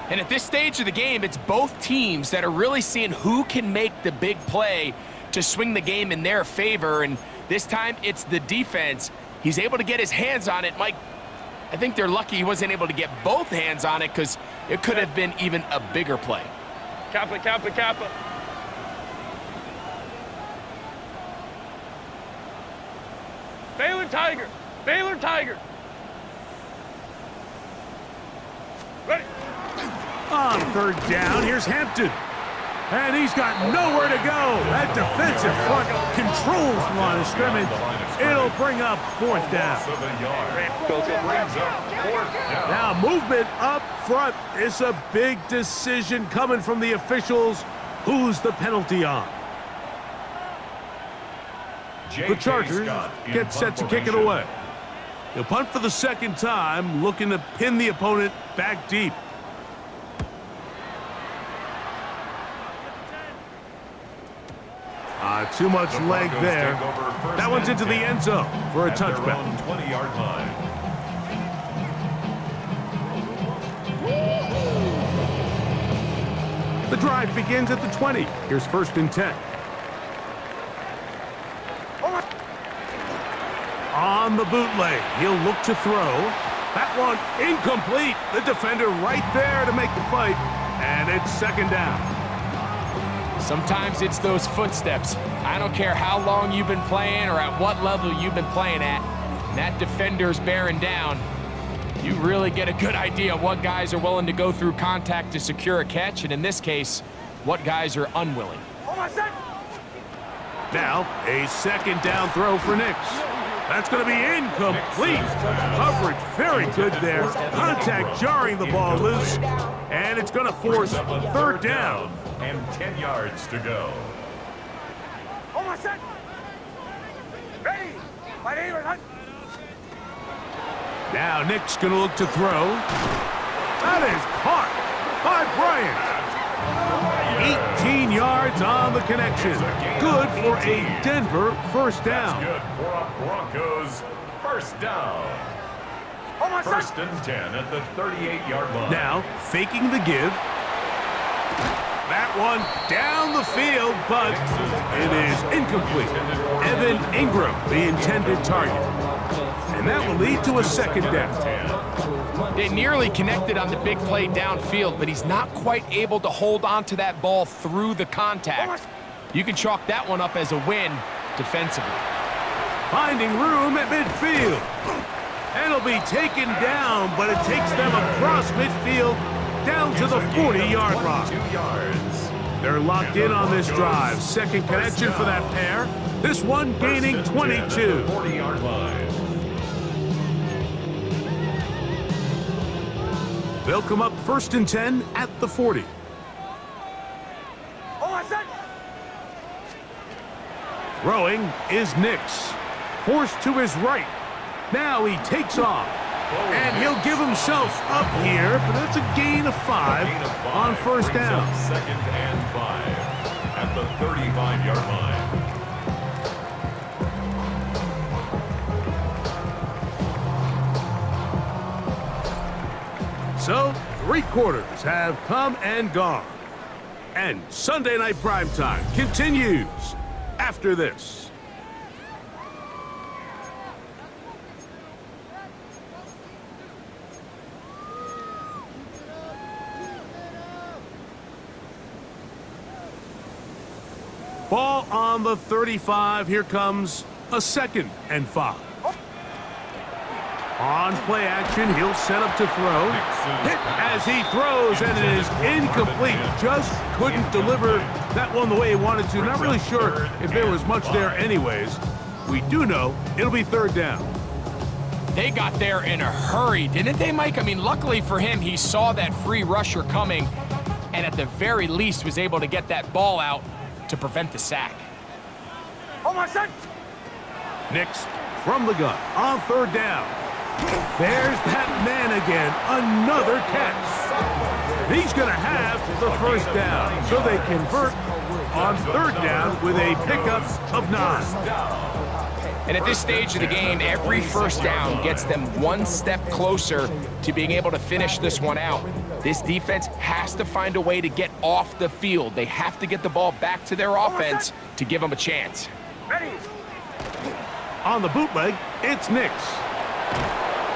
And at this stage of the game, it's both teams that are really seeing who can make the big play to swing the game in their favor. And this time, it's the defense. He's able to get his hands on it. Mike, I think they're lucky he wasn't able to get both hands on it because it could have been even a bigger play. Kappa, kappa, kappa. Baylor Tiger. Baylor Tiger. Ready. On third down, here's Hampton. And he's got nowhere to go. That defensive front controls the line of scrimmage. It'll bring up fourth down. Now movement up front is a big decision coming from the officials. Who's the penalty on? The Chargers get set to kick it away. They'll punt for the second time, looking to pin the opponent back deep. Too much leg there. That one's into the end zone for a touchback. 20-yard line. The drive begins at the 20. Here's 1st and 10. On the bootleg, he'll look to throw. That one incomplete. The defender right there to make the play. And it's second down. Sometimes it's those footsteps. I don't care how long you've been playing or at what level you've been playing at. And that defender's bearing down. You really get a good idea of what guys are willing to go through contact to secure a catch, and in this case, what guys are unwilling. Now, a second down throw for Nix. That's going to be incomplete. Coverage very good there. Contact jarring the ball loose. And it's going to force third down. And 10 yards to go. Now Nick's going to look to throw. That is caught by Bryant. 18 yards on the connection. Good for a Denver first down. That's good for a Broncos first down. 1st and 10 at the 38-yard line. Now faking the give. That one down the field, but it is incomplete. Evan Ingram, the intended target. And that will lead to a second down. They nearly connected on the big play downfield, but he's not quite able to hold on to that ball through the contact. You can chalk that one up as a win defensively. Finding room at midfield. And it'll be taken down, but it takes them across midfield down to the 40-yard line. 2 yards. They're locked in on this drive. Second connection for that pair. This one gaining 22. 40-yard line. They'll come up 1st and 10 at the 40. Throwing is Nix. Forced to his right. Now he takes off. And he'll give himself up here, but that's a gain of 5 on first down. 2nd and 5 at the 35-yard line. So, 3 quarters have come and gone. And Sunday Night Primetime continues after this. Ball on the 35. Here comes a 2nd and 5. On play action, he'll set up to throw. Hit as he throws, and it is incomplete. Just couldn't deliver that one the way he wanted to. Not really sure if there was much there anyways. We do know it'll be third down. They got there in a hurry, didn't they, Mike? I mean, luckily for him, he saw that free rusher coming, and at the very least was able to get that ball out to prevent the sack. Nix from the gun on third down. There's that man again. Another catch. He's going to have the first down, so they convert on third down with a pickup of 9. And at this stage of the game, every first down gets them one step closer to being able to finish this one out. This defense has to find a way to get off the field. They have to get the ball back to their offense to give them a chance. On the bootleg, it's Nix.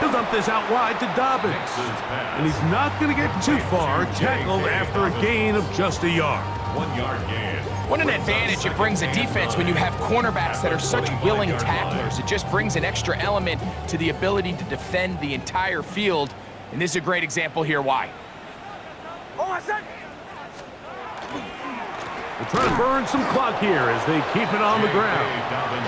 He'll dump this out wide to Dobbins. And he's not going to get too far, tackled after a gain of just a yard. 1 yard gain. What an advantage it brings a defense when you have cornerbacks that are such willing tacklers. It just brings an extra element to the ability to defend the entire field. And this is a great example here why. They're trying to burn some clock here as they keep it on the ground.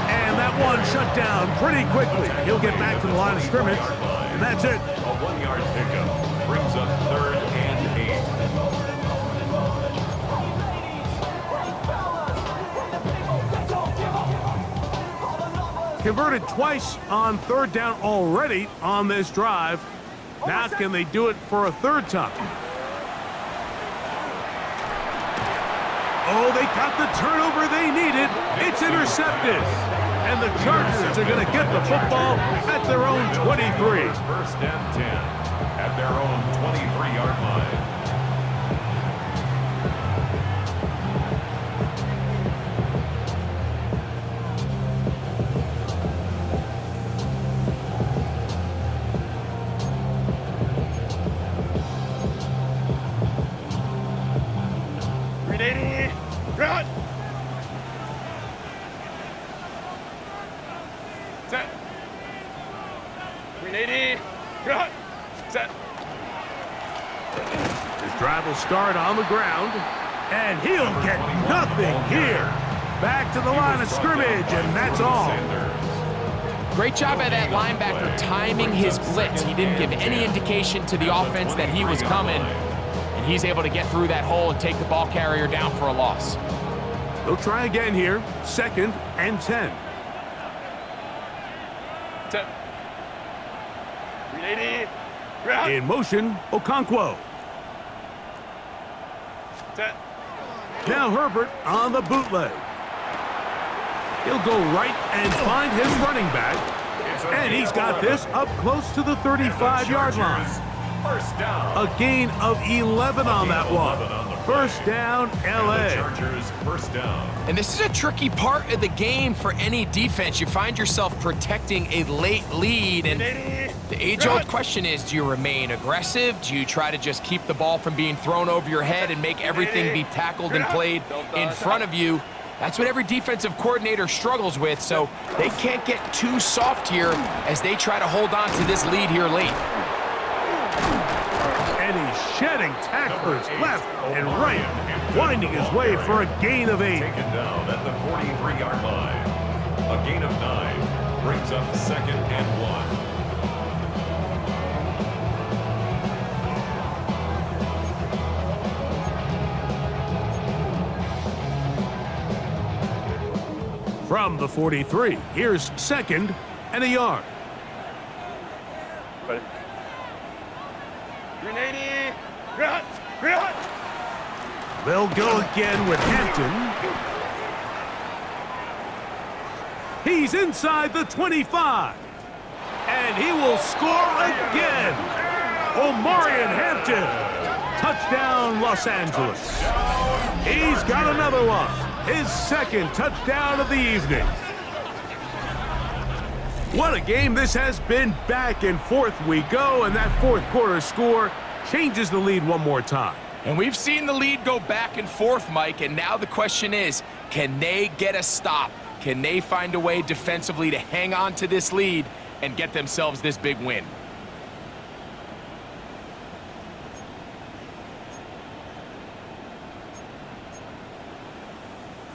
And that one shut down pretty quickly. He'll get back to the line of scrimmage, and that's it. A 1 yard pickup brings up 3rd and 8. Converted twice on third down already on this drive. Now can they do it for a third time? Oh, they got the turnover they needed. It's intercepted. And the Chargers are going to get the football at their own 23. 1st and 10 at their own 23-yard line. Run! Set. 380. Run! Set. His drive will start on the ground, and he'll get nothing here. Back to the line of scrimmage, and that's all. Great job by that linebacker timing his blitz. He didn't give any indication to the offense that he was coming. And he's able to get through that hole and take the ball carrier down for a loss. They'll try again here. 2nd and 10. Set. 380. Run! In motion, Okonkwo. Set. Now Herbert on the bootleg. He'll go right and find his running back. And he's got this up close to the 35-yard line. First down. A gain of 11 on that one. First down, LA. Chargers first down. And this is a tricky part of the game for any defense. You find yourself protecting a late lead, and the age-old question is, do you remain aggressive? Do you try to just keep the ball from being thrown over your head and make everything be tackled and played in front of you? That's what every defensive coordinator struggles with, so they can't get too soft here as they try to hold on to this lead here late. And he's shedding tacklers left and right, winding his way for a gain of 8. Taken down at the 43-yard line. A gain of 9 brings up 2nd and 1. From the 43, here's 2nd and a yard. Ready? 380. Run! Run! They'll go again with Hampton. He's inside the 25. And he will score again. Omarion Hampton. Touchdown, Los Angeles. He's got another one. His 2nd touchdown of the evening. What a game this has been. Back and forth we go, and that 4th quarter score changes the lead one more time. And we've seen the lead go back and forth, Mike, and now the question is, can they get a stop? Can they find a way defensively to hang on to this lead and get themselves this big win?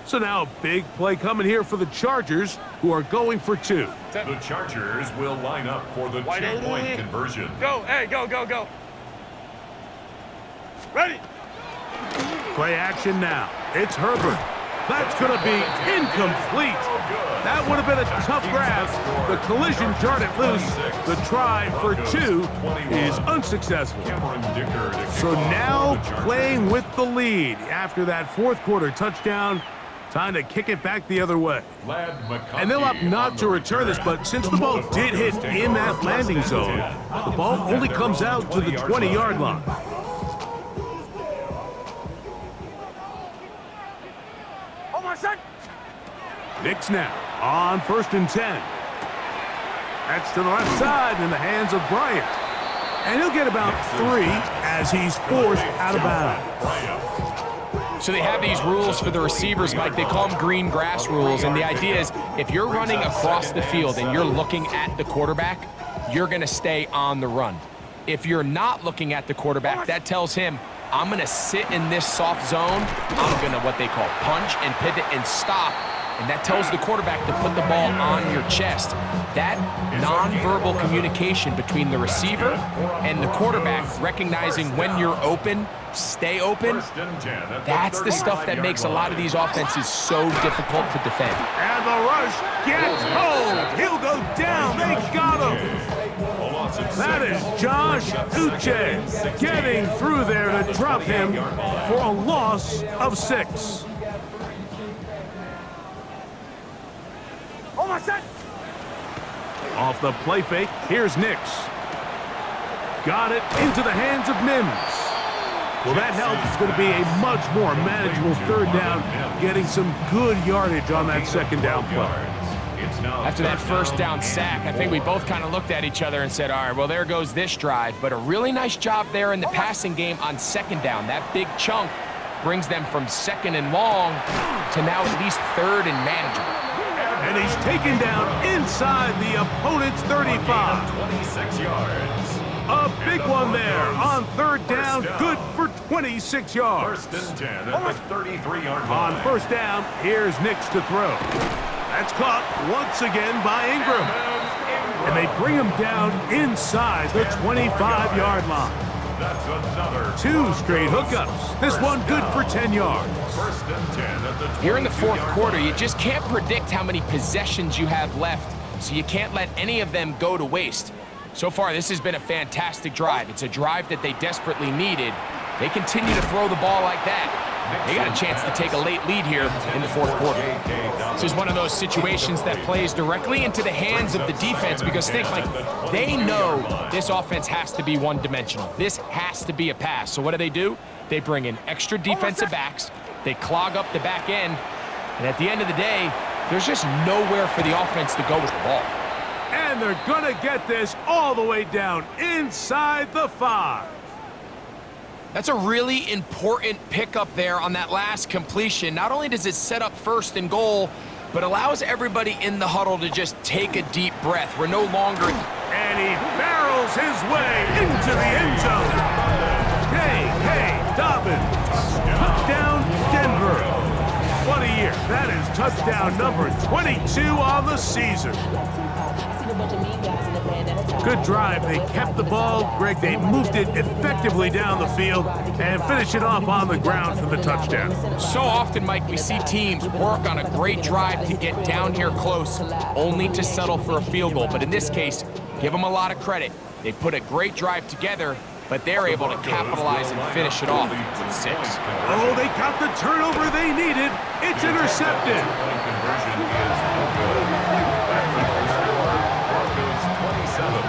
So now a big play coming here for the Chargers, who are going for 2. The Chargers will line up for the 2-point conversion. Go, hey, go, go, go. Ready? Play action now. It's Herbert. That's going to be incomplete. That would have been a tough grab. The collision jarred it loose. The try for 2 is unsuccessful. So now playing with the lead after that fourth quarter touchdown. Time to kick it back the other way. And they'll opt not to return this, but since the ball did hit in that landing zone, the ball only comes out to the 20-yard line. Knicks now on 1st and 10. That's to the left side in the hands of Bryant. And he'll get about 3 as he's forced out of bounds. So they have these rules for the receivers, Mike. They call them green grass rules. And the idea is if you're running across the field and you're looking at the quarterback, you're going to stay on the run. If you're not looking at the quarterback, that tells him, I'm going to sit in this soft zone. I'm going to what they call punch and pivot and stop. And that tells the quarterback to put the ball on your chest. That nonverbal communication between the receiver and the quarterback, recognizing when you're open, stay open, that's the stuff that makes a lot of these offenses so difficult to defend. And the rush gets home. He'll go down. They got him. That is Josh Uche getting through there to drop him for a loss of 6. Off the play fake, here's Nix. Got it into the hands of Mims. Well, that helps. It's going to be a much more manageable 3rd down, getting some good yardage on that 2nd down play. After that 1st down sack, I think we both kind of looked at each other and said, all right, well, there goes this drive. But a really nice job there in the passing game on 2nd down. That big chunk brings them from 2nd and long to now at least 3rd and manageable. And he's taken down inside the opponent's 35. 26 yards. A big one there on 3rd down, good for 26 yards. 1st and 10 at the 33-yard line. On 1st down, here's Nix to throw. That's caught once again by Ingram. And they bring him down inside the 25-yard line. That's another 2 straight hookups. This one good for 10 yards. 1st and 10 at the 20-yard Here in the 4th quarter, you just can't predict how many possessions you have left, so you can't let any of them go to waste. So far, this has been a fantastic drive. It's a drive that they desperately needed. They continue to throw the ball like that. They got a chance to take a late lead here in the 4th quarter. This is one of those situations that plays directly into the hands of the defense because think, like, they know this offense has to be one-dimensional. This has to be a pass. So what do? They bring in extra defensive backs. They clog up the back end. And at the end of the day, there's just nowhere for the offense to go with the ball. And they're going to get this all the way down inside the 5. That's a really important pickup there on that last completion. Not only does it set up 1st and goal, but allows everybody in the huddle to just take a deep breath. We're no longer... And he barrels his way into the end zone. K.K. Dobbins. Touchdown, Denver. What a year. That is touchdown number 22 on the season. Good drive. They kept the ball. Greg, they moved it effectively down the field and finished it off on the ground for the touchdown. So often, Mike, we see teams work on a great drive to get down here close, only to settle for a field goal. But in this case, give them a lot of credit. They put a great drive together, but they're able to capitalize and finish it off with 6. Oh, they got the turnover they needed. It's intercepted. conversion is no good. Back to the score. Broncos 27,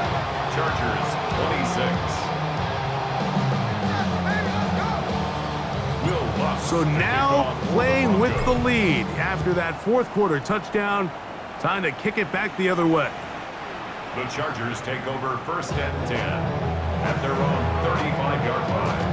Chargers 26. So now playing with the lead after that 4th quarter touchdown. Time to kick it back the other way. The Chargers take over 1st and 10 at their own 35-yard line.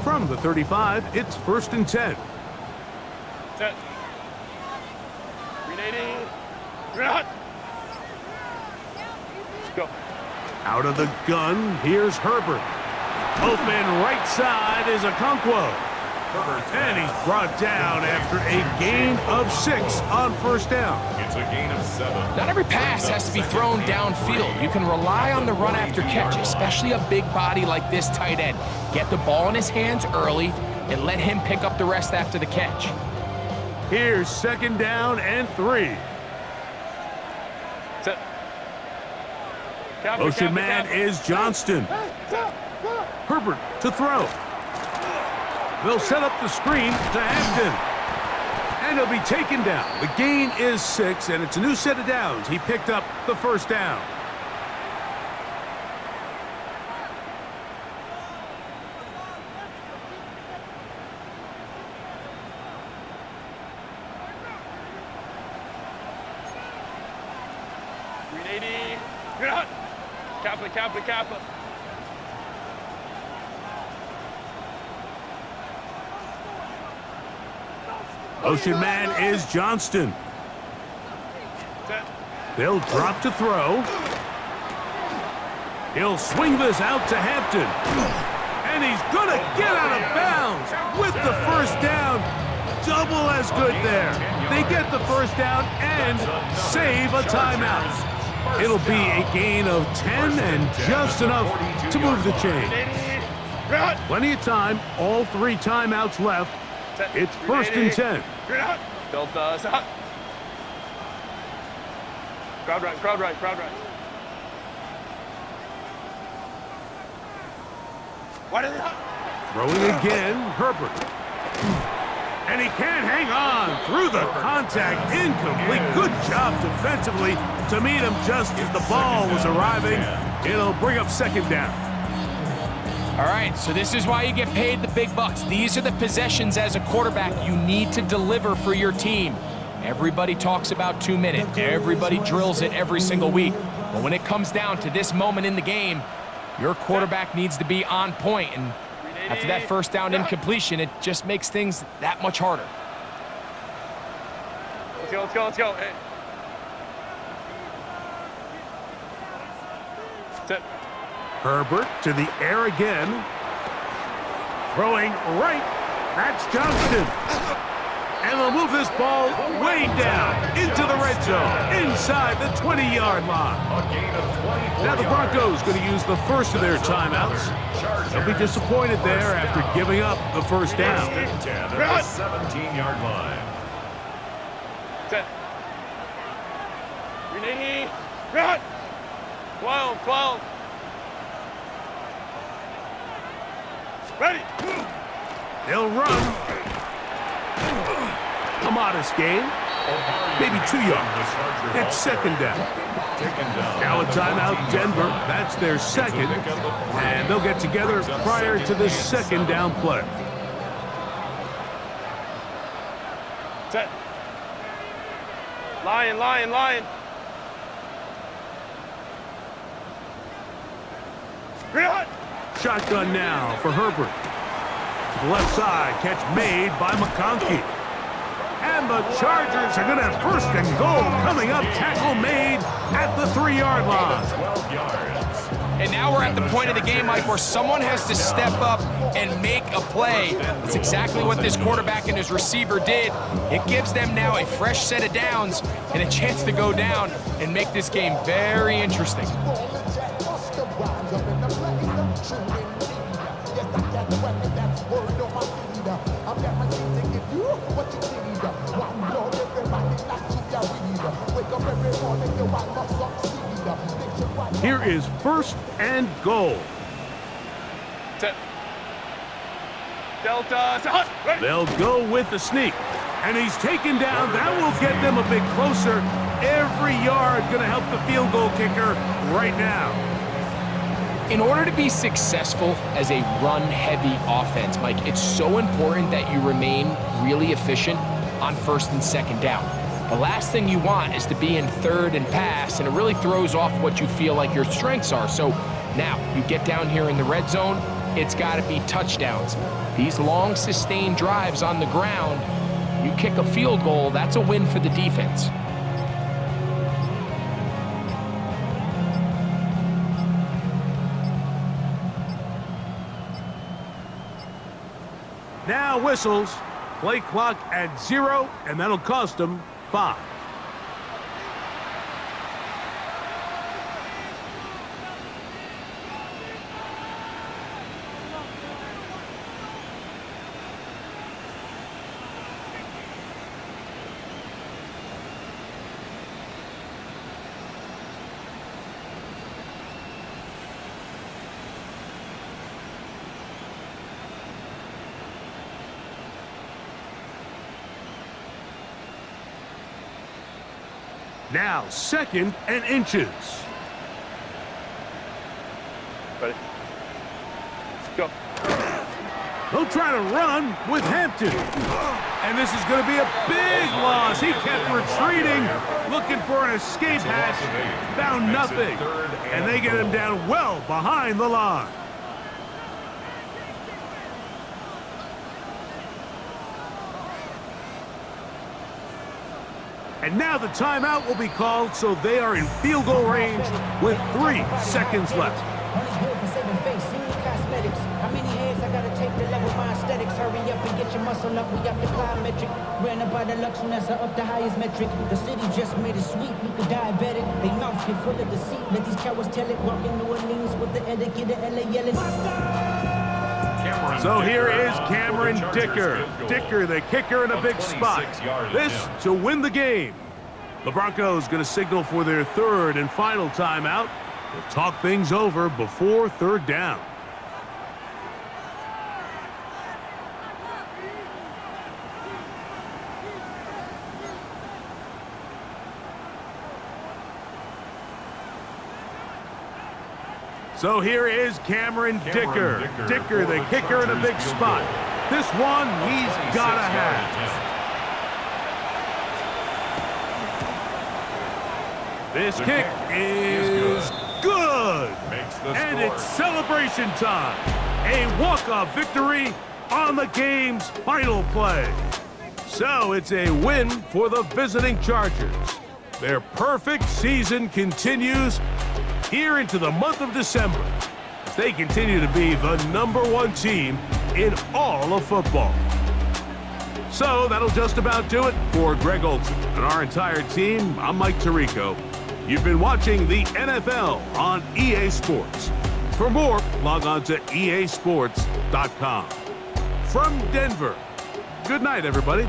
From the 35, it's 1st and 10. Set. 380. You're out. Go. Out of the gun, here's Herbert. Open right side is Okonkwo. And he's brought down after a gain of 6 on first down. It's a gain of 7. Not every pass has to be thrown downfield. You can rely on the run after catch, especially a big body like this tight end. Get the ball in his hands early and let him pick up the rest after the catch. Here's 2nd down and 3. Set. Motion man is Johnston. Herbert to throw. They'll set up the screen to Hampton. And he'll be taken down. The gain is 6, and it's a new set of downs. He picked up the first down. Kappa. Motion man is Johnston. They'll drop to throw. He'll swing this out to Hampton. And he's going to get out of bounds with the first down. Double as good there. They get the first down and save a timeout. It'll be a gain of 10 and just enough to move the chain. Plenty of time, all 3 timeouts left. It's 1st and 10. Delta, set. Crowd right. What is it? Throwing again, Herbert. And he can't hang on through the contact. Incomplete. Good job defensively to meet him just as the ball was arriving. It'll bring up 2nd down. All right, so this is why you get paid the big bucks. These are the possessions as a quarterback you need to deliver for your team. Everybody talks about 2 minutes. Everybody drills it every single week. But when it comes down to this moment in the game, your quarterback needs to be on point. And after that first down incompletion, it just makes things that much harder. Let's go. Hey. Set. Herbert to the air again. Throwing right. That's Johnston. And they'll move this ball way down into the red zone, inside the 20-yard line. Now the Broncos going to use the first of their timeouts. They'll be disappointed there after giving up the first down. 17-yard line. Set. 380. Run. 12. Ready. They'll run. A modest gain. Maybe 2 yards. It's 2nd down. Now a timeout, Denver. That's their 2nd. And they'll get together prior to the 2nd down play. Set. Lion. Run. Shotgun now for Herbert. To the left side, catch made by McConkey. And the Chargers are going to have 1st and goal coming up. Tackle made at the 3-yard line. 12 yards. And now we're at the point of the game, Mike, where someone has to step up and make a play. That's exactly what this quarterback and his receiver did. It gives them now a fresh set of downs and a chance to go down and make this game very interesting. Here is 1st and goal. Set. Delta, set. Ready. They'll go with the sneak. And he's taken down. That will get them a bit closer. Every yard going to help the field goal kicker right now. In order to be successful as a run-heavy offense, Mike, it's so important that you remain really efficient on 1st and 2nd down. The last thing you want is to be in 3rd and pass, and it really throws off what you feel like your strengths are. So now you get down here in the red zone, it's got to be touchdowns. These long, sustained drives on the ground, you kick a field goal, that's a win for the defense. Now whistles. Play clock at 0, and that'll cost them 5. Now 2nd and inches. Ready? Let's go. They'll try to run with Hampton. And this is going to be a big loss. He kept retreating, looking for an escape hatch. Found nothing. And they get him down well behind the line. And now the timeout will be called, so they are in field goal range with 3 seconds left. How many heads I gotta take to level my aesthetics? Hurry up and get your muscle up. We got the plyometric. Ran up by the Lux when that's up the highest metric. The city just made it sweet. We could diabetic. They mouth get full of deceit. Let these cowards tell it. Walking New Orleans with the etiquette of LA yelling. So here is Cameron Dicker. Dicker, the kicker, in a big spot. This to win the game. The Broncos going to signal for their 3rd and final timeout. They'll talk things over before 3rd down. So here is Cameron Dicker. Dicker, the kicker, in a big spot. This one, he's got to have. This kick is good. And it's celebration time. A walk-off victory on the game's final play. So it's a win for the visiting Chargers. Their perfect season continues here into the month of December, as they continue to be the #1 team in all of football. So that'll just about do it for Greg Olson and our entire team. I'm Mike Tirico. You've been watching the NFL on EA Sports. For more, log on to easports.com. From Denver, good night, everybody.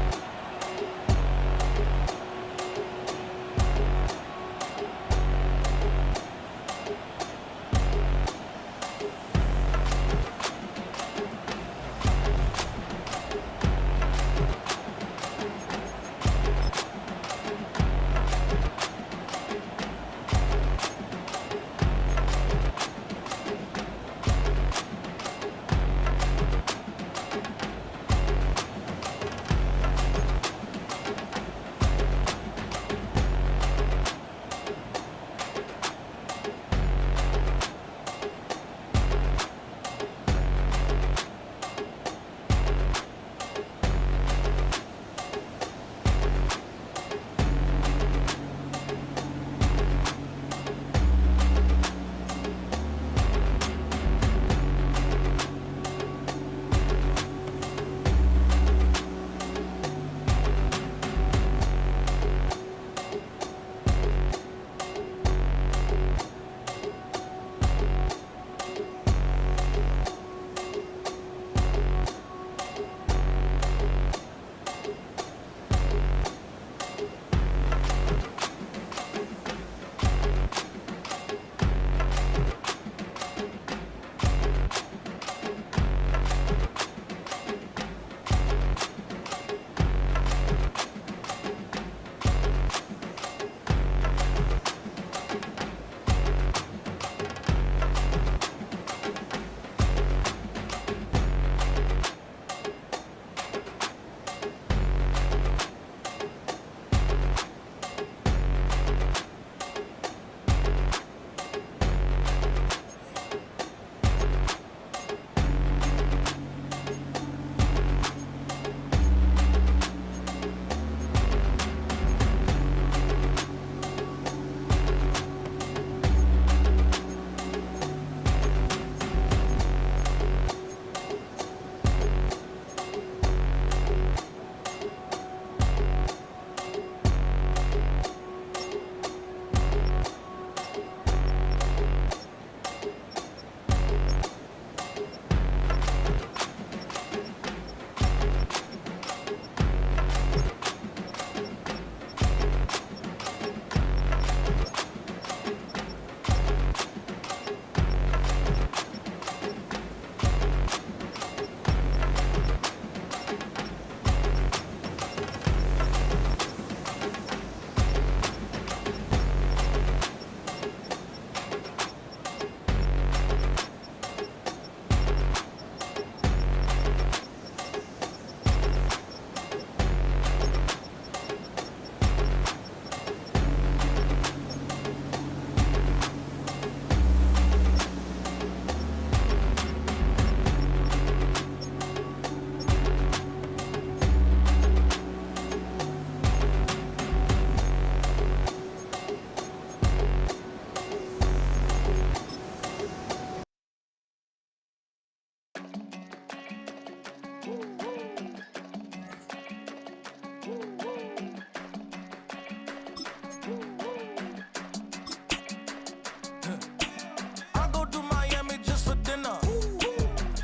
I go to Miami just for dinner.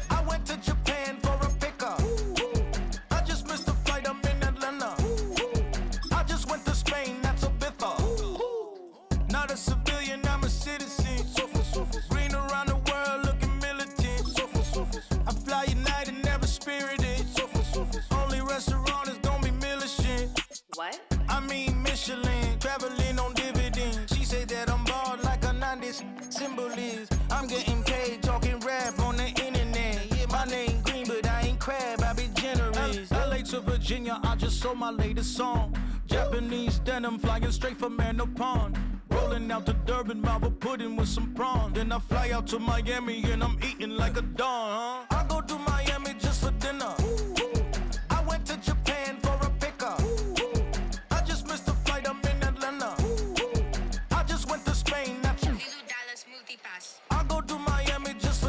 I went to Japan for a pickup. I just missed a flight, I'm in Atlanta. I just went to Spain, that's a bither. Not a civilian, I'm a citizen. Green around the world, looking militant. I fly United, never spirited. Only restaurant is gonna be militant. What? I mean Michelin, traveling on dividends. She say that I'm bald like a 90s symbol is. I'm getting paid, talking rap on the internet. Yeah, my name green, but I ain't crab, I be generous. LA to Virginia, I just sold my latest song. Japanese denim, flying straight from Manapon. Rolling out to Durban, Marble pudding with some prawn. Then I fly out to Miami and I'm eating like a don, I go to Miami just for dinner. I went to Japan for a pickup. I just missed a flight, I'm in Atlanta. I just went to Spain, that's $2 multipass. I go to Miami just